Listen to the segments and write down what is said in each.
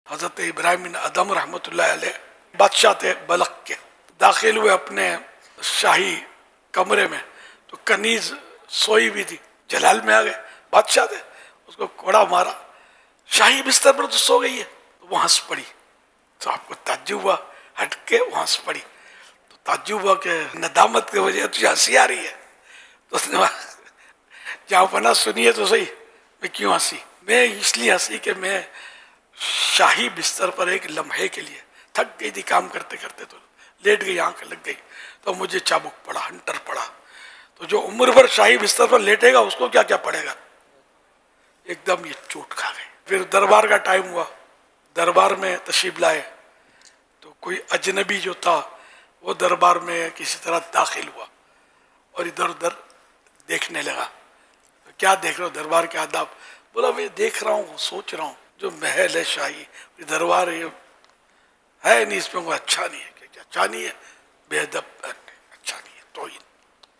حضرت ابراہیم بن ادم رحمۃ اللہ علیہ بادشاہ تھے بلخ کے، داخل ہوئے اپنے شاہی کمرے میں تو کنیز سوئی بھی تھی، جلال میں آ گئے، بادشاہ تھے، اس کو کوڑا مارا، شاہی بستر پر تو سو گئی ہے، تو وہ ہنس پڑی، تو آپ کو تعجب ہوا، ہٹ کے وہ ہنس پڑی، تو تعجب ہوا کہ ندامت کی وجہ تجھے ہنسی آ رہی ہے، تو اس نے جہاں پناہ سنیے تو صحیح، میں کیوں ہنسی؟ میں اس لیے ہنسی کہ میں شاہی بستر پر ایک لمحے کے لیے تھک گئی تھی کام کرتے کرتے، تو لیٹ گئی، آنکھ لگ گئی، تو مجھے چابک پڑا، ہنٹر پڑا، تو جو عمر بھر شاہی بستر پر لیٹے گا اس کو کیا کیا پڑے گا، ایک دم یہ چوٹ کھا گئے۔ پھر دربار کا ٹائم ہوا، دربار میں تشریف لائے، تو کوئی اجنبی جو تھا وہ دربار میں کسی طرح داخل ہوا اور ادھر ادھر دیکھنے لگا، کیا دیکھ رہا ہو؟ دربار کے آداب۔ بولا میں دیکھ رہا ہوں، سوچ رہا ہوں جو محل ہے شاہی، دربار ہے نہیں، اس میں کوئی اچھا نہیں ہے، کیا اچھا نہیں ہے؟ بے ادب، اچھا نہیں ہے،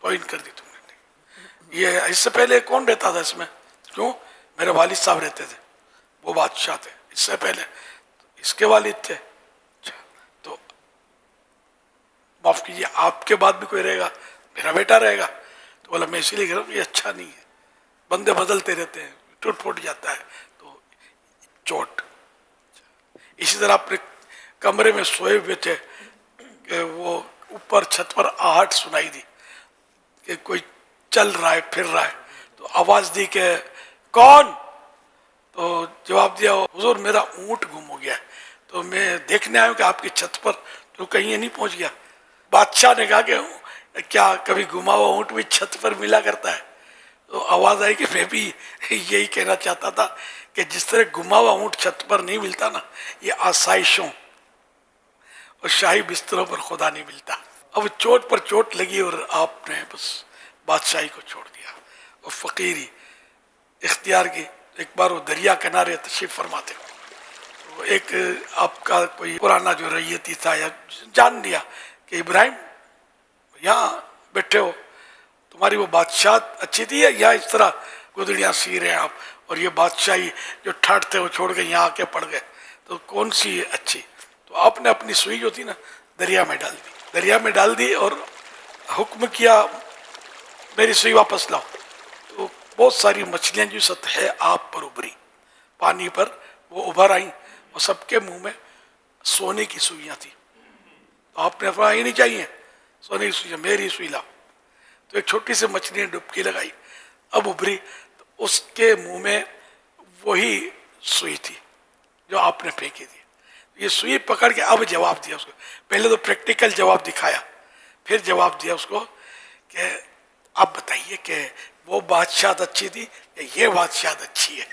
توہین کر دی تم نے۔ یہ اس سے پہلے کون رہتا تھا اس میں؟ کیوں؟ میرے والد صاحب رہتے تھے، وہ بادشاہ تھے، اس سے پہلے اس کے والد تھے، تو معاف کیجیے آپ کے بعد بھی کوئی رہے گا؟ میرا بیٹا رہے گا۔ تو بولا میں اسی لیے کہہ رہا ہوں یہ اچھا نہیں ہے، بندے بدلتے رہتے ہیں، ٹوٹ پھوٹ جاتا ہے، تو چوٹ۔ اسی طرح اپنے کمرے میں سوئے ہوئے تھے کہ وہ اوپر چھت پر آہٹ سنائی دی کہ کوئی چل رہا ہے، پھر رہا ہے، تو آواز دی کہ کون؟ تو جواب دیا حضور میرا اونٹ گم ہو گیا ہے، تو میں دیکھنے آیا ہوں کہ آپ کی چھت پر تو کہیں یہ نہیں پہنچ گیا۔ بادشاہ نے کہا کہ کیا کبھی گما ہوا اونٹ بھی چھت پر ملا کرتا ہے؟ تو آواز آئی کہ میں بھی یہی کہنا چاہتا تھا کہ جس طرح گما ہوا اونٹ چھت پر نہیں ملتا نا، یہ آسائشوں اور شاہی بستروں پر خدا نہیں ملتا۔ اب چوٹ پر چوٹ لگی اور آپ نے بس بادشاہی کو چھوڑ دیا اور فقیری اختیار کی۔ ایک بار وہ دریا کنارے تشریف فرماتے، تو ایک آپ کا کوئی پرانا جو رعیتی تھا یا جان لیا کہ ابراہیم یہاں بیٹھے ہو، تمہاری وہ بادشاہ اچھی تھی یا اس طرح گدڑیاں سی رہے ہیں آپ، اور یہ بادشاہی جو ٹھاٹ تھے وہ چھوڑ کے یہاں آ کے پڑ گئے، تو کون سی اچھی؟ تو آپ نے اپنی سوئی جو تھی نا دریا میں ڈال دی، دریا میں ڈال دی اور حکم کیا میری سوئی واپس لاؤ، تو بہت ساری مچھلیاں جو سطح آپ پر ابھری، پانی پر وہ ابھر آئیں، اور سب کے منہ میں سونے کی سوئیاں تھیں، تو آپ نے فرمایا یہ نہیں چاہیے سونے کی سوئیاں، میری سوئی لاؤ، تو ایک چھوٹی سی مچھلی نے ڈبکی لگائی، اب ابھری، تو اس کے منہ میں وہی سوئی تھی جو آپ نے پھینکی تھی، یہ سوئی پکڑ کے اب جواب دیا اس کو، پہلے تو پریکٹیکل جواب دکھایا، پھر جواب دیا اس کو کہ آپ بتائیے کہ وہ بادشاہت اچھی تھی یا یہ بادشاہت اچھی ہے؟